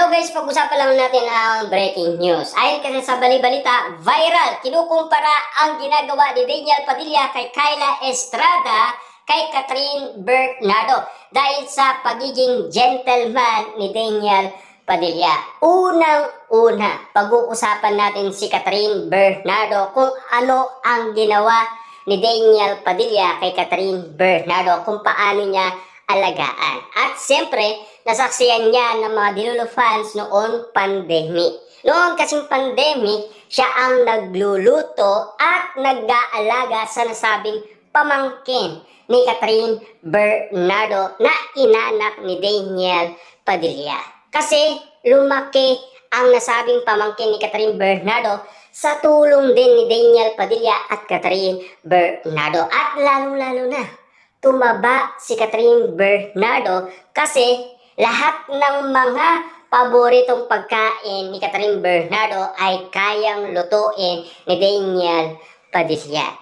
guys, pag-usapan lang natin ang breaking news. Ayon kasi sa balibalita, viral, kinukumpara ang ginagawa ni Daniel Padilla kay Kyla Estrada kay Catherine Bernardo dahil sa pagiging gentleman ni Daniel Padilla. Unang-una, pag-uusapan natin si Catherine Bernardo kung ano ang ginawa ni Daniel Padilla kay Catherine Bernardo, kung paano niya alagaan. At siyempre, nasaksiyan niya ng mga Dilulo fans noong pandemic. Noon kasing pandemic, siya ang nagluluto at nag-aalaga sa nasabing pamangkin ni Catherine Bernardo na inanak ni Daniel Padilla. Kasi lumaki ang nasabing pamangkin ni Catherine Bernardo sa tulong din ni Daniel Padilla at Catherine Bernardo. At lalong-lalo na, tumaba si Catherine Bernardo kasi lahat ng mga paboritong pagkain ni Catherine Bernardo ay kayang lutuin ni Daniel Padilla.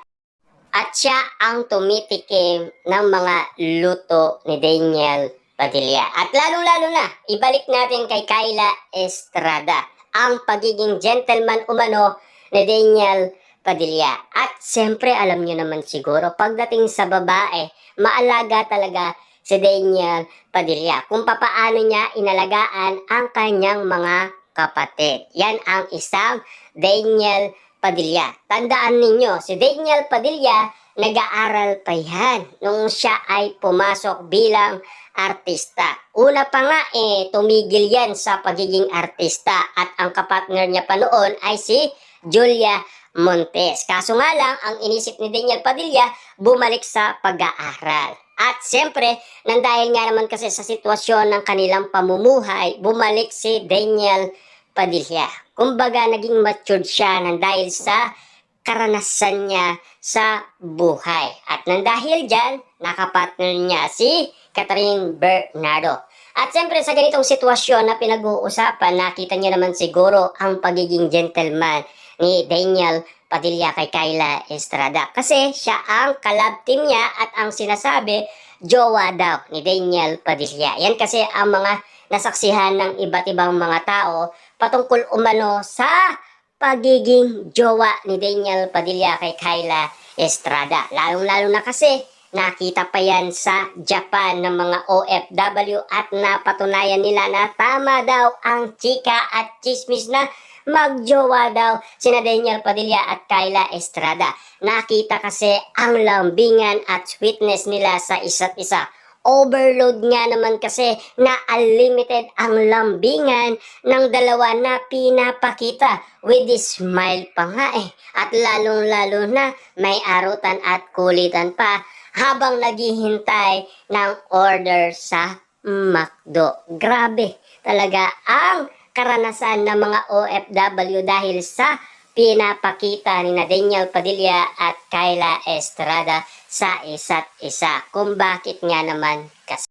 At siya ang tumitikim ng mga luto ni Daniel Padilla. At lalong-lalo na, ibalik natin kay Kyla Estrada ang pagiging gentleman umano ni Daniel Padilla. At siyempre, alam nyo naman siguro, pagdating sa babae, maalaga talaga si Daniel Padilla kung papaano niya inalagaan ang kanyang mga kapatid. Yan ang isang Daniel Padilla. Tandaan ninyo, si Daniel Padilla nag-aaral pa yan nung siya ay pumasok bilang artista. Una pa nga tumigil yan sa pagiging artista at ang kapartner niya pa noon ay si Julia Montes. Kaso nga lang, ang inisip ni Daniel Padilla, bumalik sa pag-aaral. At siyempre, nang dahil nga naman kasi sa sitwasyon ng kanilang pamumuhay, bumalik si Daniel Padilla. Kumbaga, naging matured siya nang dahil sa karanasan niya sa buhay. At nang dahil dyan, nakapartner niya si Catherine Bernardo. At siyempre, sa ganitong sitwasyon na pinag-uusapan, nakita niyo naman siguro ang pagiging gentleman ni Daniel Padilla kay Kyla Estrada. Kasi siya ang collab team niya at ang sinasabi, jowa daw ni Daniel Padilla. Yan kasi ang mga nasaksihan ng iba't ibang mga tao patungkol umano sa pagiging jowa ni Daniel Padilla kay Kyla Estrada. Lalong-lalo na kasi nakita pa yan sa Japan ng mga OFW at napatunayan nila na tama daw ang chika at chismis na magjowa daw sina Daniel Padilla at Kyla Estrada. Nakita kasi ang lambingan at sweetness nila sa isa't isa. Overload nga naman kasi na unlimited ang lambingan ng dalawa na pinapakita with this smile pa nga At lalong-lalo na may arutan at kulitan pa habang naghihintay ng order sa McDo. Grabe talaga ang karanasan ng mga OFW dahil sa pinapakita ni Daniel Padilla at Kyla Estrada sa isa't isa. Kung bakit nga naman kasi.